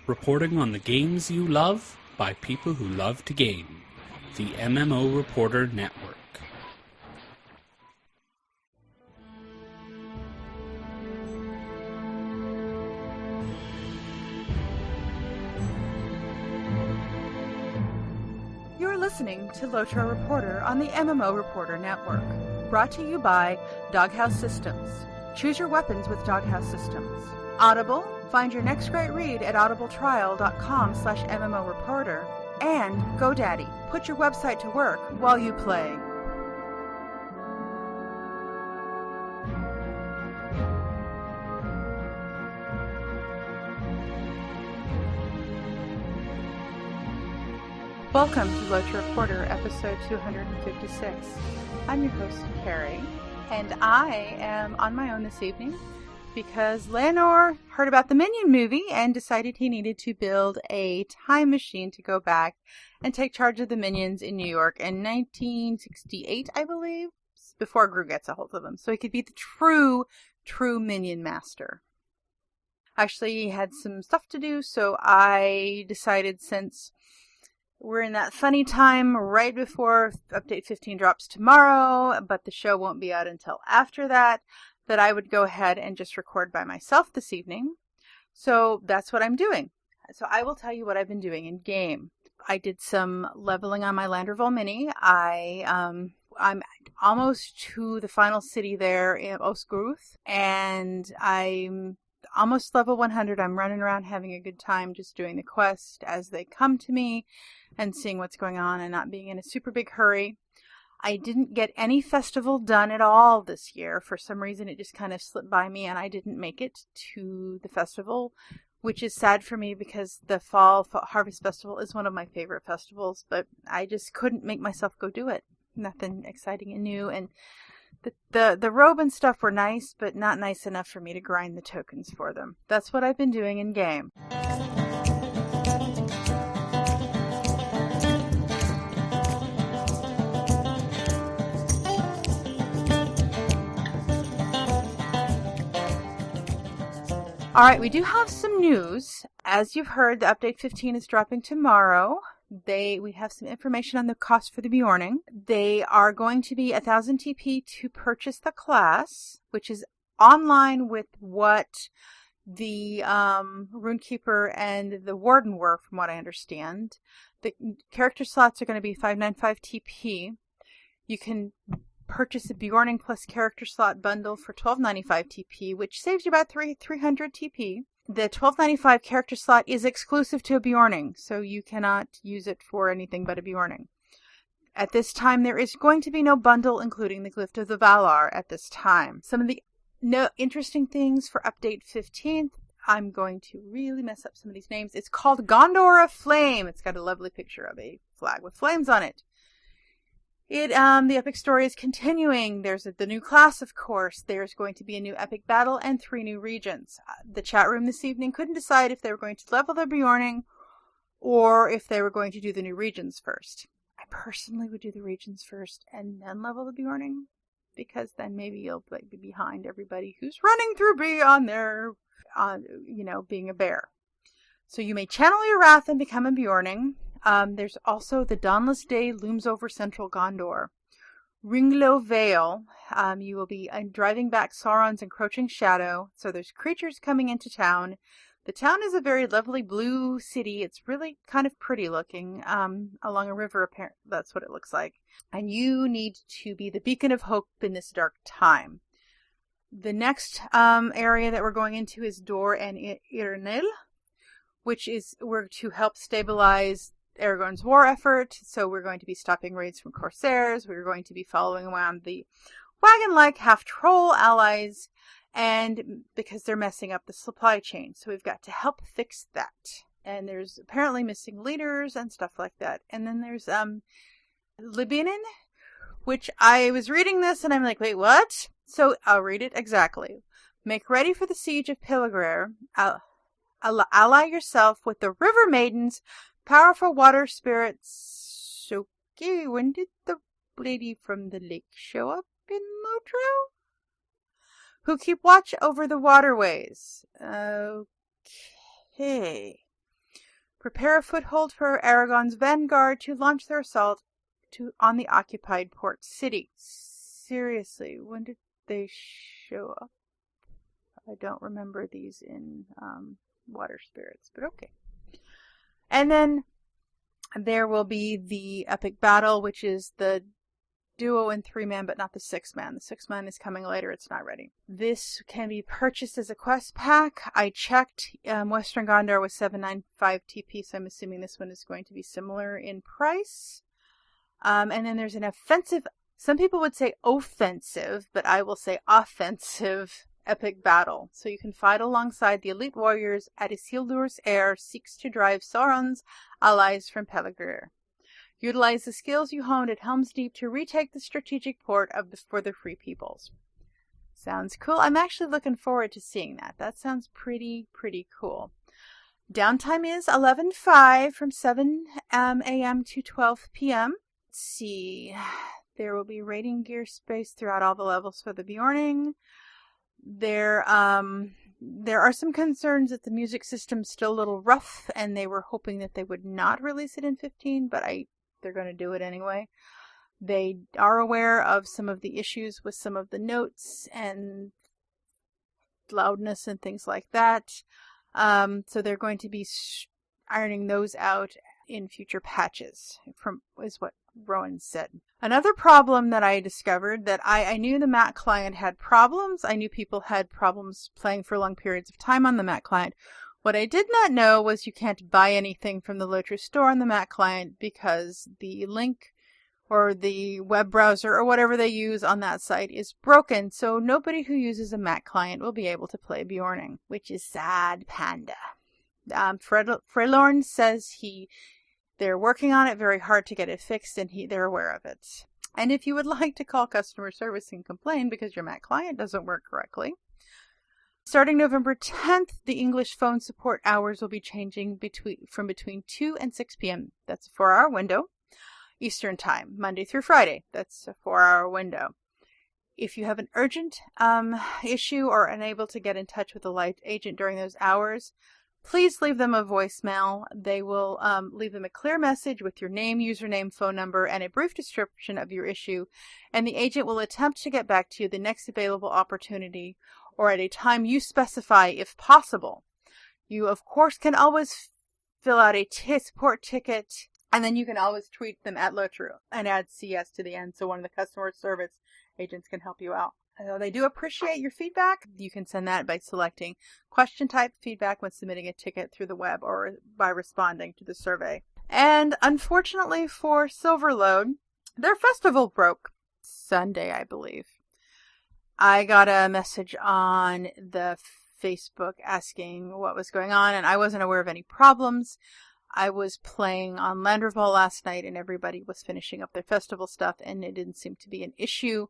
reporting on the games you love by people who love to game. The MMO Reporter Network. You're listening to LotRO Reporter on the MMO Reporter Network. Brought to you by Doghouse Systems. Choose your weapons with Doghouse Systems. Audible. Find your next great read at audibletrial.com/MMO Reporter. And GoDaddy. Put your website to work while you play. Welcome to LotRO Reporter, episode 256. I'm your host, Cari, and I am on my own this evening because Layanor heard about the Minion movie and decided he needed to build a time machine to go back and take charge of the Minions in New York in 1968, I believe, before Gru gets a hold of them, so he could be the true Minion master. Actually, he had some stuff to do, so I decided, since we're in that funny time right before Update 15 drops tomorrow, but the show won't be out until after that I would go ahead and just record by myself this evening. So that's what I'm doing. So I will tell you what I've been doing in game. I did some leveling on my Landerville Mini. I'm almost to the final city there in Osgruth, and I'm almost level 100. I'm running around having a good time just doing the quest as they come to me and seeing what's going on and not being in a super big hurry. I didn't get any festival done at all this year. For some reason, it just kind of slipped by me and I didn't make it to the festival, which is sad for me because the Fall Harvest Festival is one of my favorite festivals, but I just couldn't make myself go do it. Nothing exciting and new, and the robe and stuff were nice, but not nice enough for me to grind the tokens for them. That's what I've been doing in game. Alright, we do have some news. As you've heard, the Update 15 is dropping tomorrow. We have some information on the cost for the Beorning. They are going to be 1,000 TP to purchase the class, which is online with what the Runekeeper and the Warden were, from what I understand. The character slots are going to be 595 TP. You can purchase a Beorning plus character slot bundle for 1295 TP, which saves you about 300 TP. The 1295 character slot is exclusive to a Beorning, so you cannot use it for anything but a Beorning. At this time, there is going to be no bundle including the Gift of Valar at this time. Some of the interesting things for Update 15, I'm going to really mess up some of these names. It's called Gondor of Flame. It's got a lovely picture of a flag with flames on it. The epic story is continuing. There's the new class, of course. There's going to be a new epic battle and 3 new regions. The chat room this evening couldn't decide if they were going to level their Beorning or if they were going to do the new regions first. I personally would do the regions first and then level the Beorning, because then maybe you'll be behind everybody who's running through beyond their, being a bear. So you may channel your wrath and become a Beorning. There's also the dawnless day looms over central Gondor. Ringlow Vale, you will be driving back Sauron's encroaching shadow. So there's creatures coming into town. The town is a very lovely blue city. It's really kind of pretty looking, along a river. Apparently, that's what it looks like. And you need to be the beacon of hope in this dark time. The next area that we're going into is Dor and Irnil, which is we're to help stabilize Aragorn's war effort. So we're going to be stopping raids from Corsairs. We're going to be following around the wagon-like half-troll allies, and because they're messing up the supply chain. So we've got to help fix that. And there's apparently missing leaders and stuff like that. And then there's Libinin, which I was reading this and I'm like, wait, what? So I'll read it exactly. Make ready for the siege of Pilgrim. Ally yourself with the river maidens, powerful water spirits. Okay, when did the lady from the lake show up in LotRO? Who keep watch over the waterways. Okay. Prepare a foothold for Aragon's vanguard to launch their assault on the occupied port city. Seriously, when did they show up? I don't remember these in Water Spirits, but okay. And then there will be the epic battle, which is the duo and 3-man, but not the 6-man. The 6-man is coming later. It's not ready. This can be purchased as a quest pack. I checked. Western Gondor was $7.95 TP, so I'm assuming this one is going to be similar in price. And then there's an offensive, some people would say offensive, but I will say offensive epic battle. So you can fight alongside the elite warriors as Isildur's heir seeks to drive Sauron's allies from Peligrir. Utilize the skills you honed at Helm's Deep to retake the strategic port for the Free Peoples. Sounds cool. I'm actually looking forward to seeing that. That sounds pretty cool. Downtime is 11/5 from 7 a.m. to 12 p.m. Let's see. There will be raiding gear space throughout all the levels for the Beorning. There are some concerns that the music system's still a little rough, and they were hoping that they would not release it in 15, but they're going to do it anyway. They are aware of some of the issues with some of the notes and loudness and things like that. So they're going to be ironing those out in future patches, is what Rowan said. Another problem that I discovered, that I knew the Mac client had problems. I knew people had problems playing for long periods of time on the Mac client. What I did not know was you can't buy anything from the LotRO store on the Mac client because the link or the web browser or whatever they use on that site is broken. So nobody who uses a Mac client will be able to play Beorning, which is sad panda. Freylorn says they're working on it very hard to get it fixed, and they're aware of it. And if you would like to call customer service and complain because your Mac client doesn't work correctly, starting November 10th, the English phone support hours will be changing from between 2 and 6 p.m. That's a 4-hour window. Eastern Time, Monday through Friday. That's a 4-hour window. If you have an urgent issue or unable to get in touch with a live agent during those hours, please leave them a voicemail. They will leave them a clear message with your name, username, phone number, and a brief description of your issue, and the agent will attempt to get back to you the next available opportunity or at a time you specify if possible. You, of course, can always fill out a support ticket, and then you can always tweet them at LotRO and add CS to the end so one of the customer service agents can help you out. They do appreciate your feedback. You can send that by selecting question type feedback when submitting a ticket through the web or by responding to the survey. And unfortunately for Silverlode, their festival broke Sunday, I believe. I got a message on the Facebook asking what was going on, and I wasn't aware of any problems. I was playing on Landerval last night, and everybody was finishing up their festival stuff, and it didn't seem to be an issue.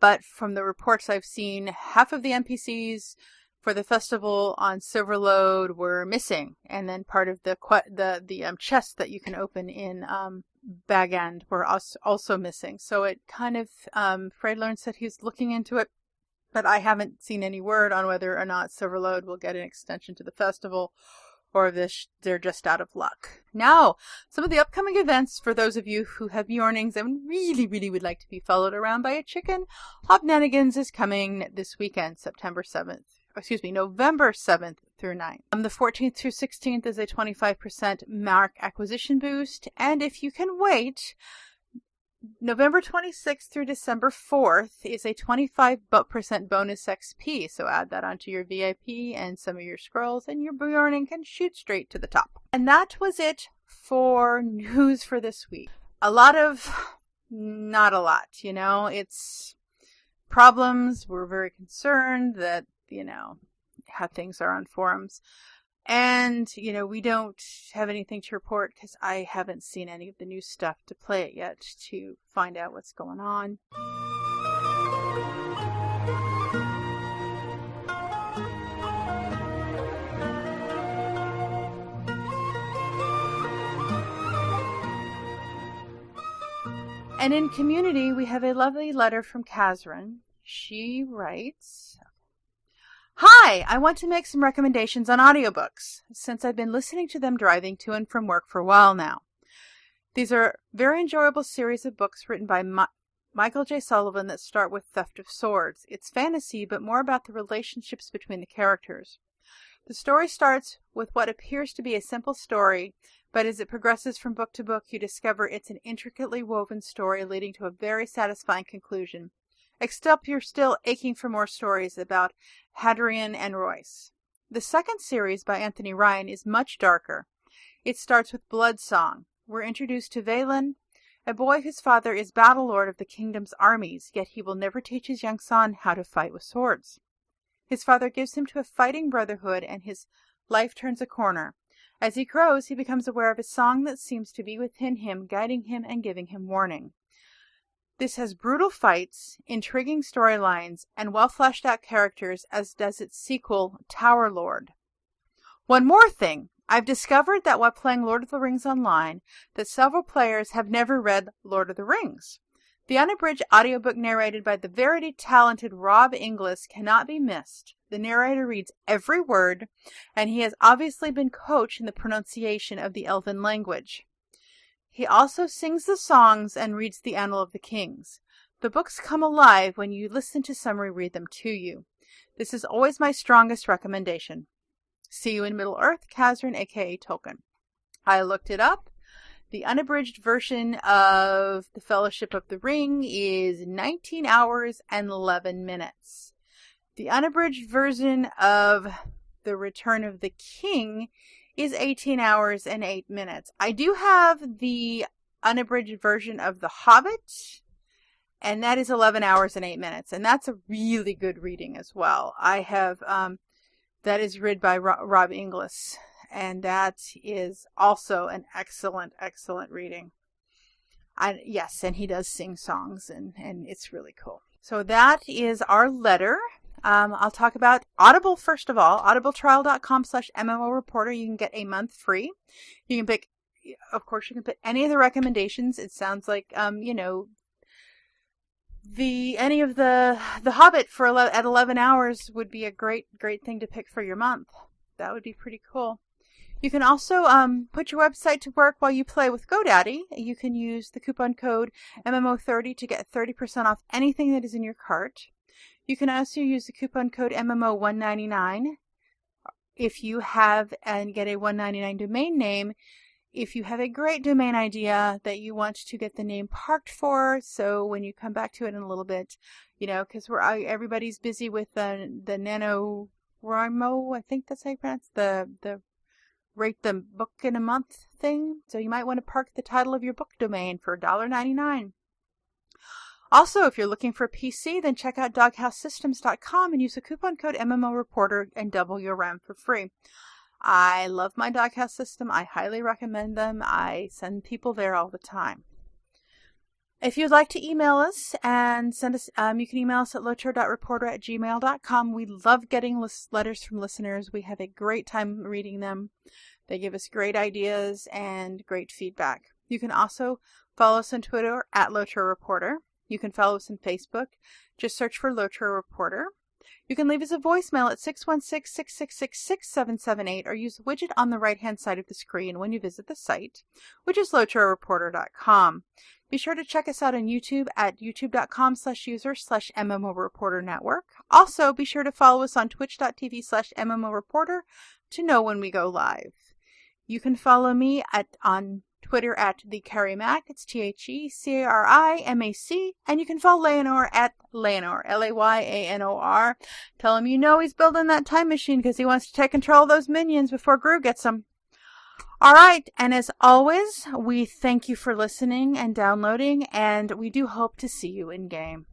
But from the reports I've seen, half of the NPCs for the festival on Silverlode were missing, and then part of the chests that you can open in Bag End were also missing. So it kind of, Freylorn said he's looking into it, but I haven't seen any word on whether or not Silverlode will get an extension to the festival, or if they're just out of luck. Now, some of the upcoming events for those of you who have Beornings and really would like to be followed around by a chicken. Hobnanigans is coming this weekend, November 7th through 9th. The 14th through 16th is a 25% mark acquisition boost, and if you can wait, November 26th through December 4th is a 25% bonus XP, so add that onto your VIP and some of your scrolls, and your Beorning can shoot straight to the top. And that was it for news for this week. Not a lot, it's problems. We're very concerned that, how things are on forums. And, we don't have anything to report because I haven't seen any of the new stuff to play it yet to find out what's going on. And in community, we have a lovely letter from Kazran. She writes, Hi, I want to make some recommendations on audiobooks, since I've been listening to them driving to and from work for a while now. These are very enjoyable series of books written by Michael J. Sullivan that start with Theft of Swords. It's fantasy, but more about the relationships between the characters. The story starts with what appears to be a simple story, but as it progresses from book to book, you discover it's an intricately woven story leading to a very satisfying conclusion. Except you're still aching for more stories about Hadrian and Royce. The second series by Anthony Ryan is much darker. It starts with Blood Song. We're introduced to Valen, a boy whose father is battle lord of the kingdom's armies, yet he will never teach his young son how to fight with swords. His father gives him to a fighting brotherhood, and his life turns a corner. As he grows, he becomes aware of a song that seems to be within him, guiding him and giving him warning. This has brutal fights, intriguing storylines, and well-fleshed-out characters, as does its sequel, Tower Lord. One more thing. I've discovered that while playing Lord of the Rings online, that several players have never read Lord of the Rings. The unabridged audiobook narrated by the very talented Rob Inglis cannot be missed. The narrator reads every word, and he has obviously been coached in the pronunciation of the Elven language. He also sings the songs and reads the Annal of the Kings. The books come alive when you listen to somebody read them to you. This is always my strongest recommendation. See you in Middle-earth, Kazrin, aka Tolkien. I looked it up. The unabridged version of The Fellowship of the Ring is 19 hours and 11 minutes. The unabridged version of The Return of the King is 18 hours and 8 minutes. I do have the unabridged version of The Hobbit, and that is 11 hours and 8 minutes, and that's a really good reading as well. I have, that is read by Rob Inglis, and that is also an excellent, excellent reading. Yes, and he does sing songs, and it's really cool. So that is our letter. I'll talk about Audible first of all. audibletrial.com/MMO Reporter. You can get a month free. You can pick, of course, you can pick any of the recommendations. It sounds like, any of the Hobbit at 11 hours would be a great thing to pick for your month. That would be pretty cool. You can also put your website to work while you play with GoDaddy. You can use the coupon code MMO30 to get 30% off anything that is in your cart. You can also use the coupon code MMO199 if you have and get a $199 domain name. If you have a great domain idea that you want to get the name parked for, so when you come back to it in a little bit, because everybody's busy with the NaNoWriMo, I think that's how you pronounce the rate the book in a month thing. So you might want to park the title of your book domain for $1.99. Also, if you're looking for a PC, then check out doghousesystems.com and use the coupon code MMO Reporter and double your RAM for free. I love my Doghouse system. I highly recommend them. I send people there all the time. If you'd like to email us and send us, you can email us at lotro.reporter@gmail.com. We love getting letters from listeners. We have a great time reading them. They give us great ideas and great feedback. You can also follow us on Twitter at LotRO Reporter. You can follow us on Facebook. Just search for LotRO Reporter. You can leave us a voicemail at 616-666-6778 or use the widget on the right-hand side of the screen when you visit the site, which is LotRoReporter.com. Be sure to check us out on YouTube at youtube.com/user/MMO Reporter Network. Also, be sure to follow us on twitch.tv/MMO Reporter to know when we go live. You can follow me on Twitter at the Cari-Mac. It's TheCarimac. And you can follow Layanor at Layanor, Layanor. Tell him he's building that time machine because he wants to take control of those minions before Gru gets them. All right, and as always, we thank you for listening and downloading, and we do hope to see you in game.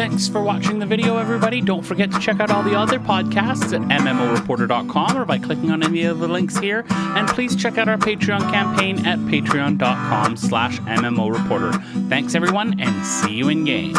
Thanks for watching the video, everybody. Don't forget to check out all the other podcasts at MMOreporter.com or by clicking on any of the links here. And please check out our Patreon campaign at patreon.com/MMOreporter. Thanks, everyone, and see you in game.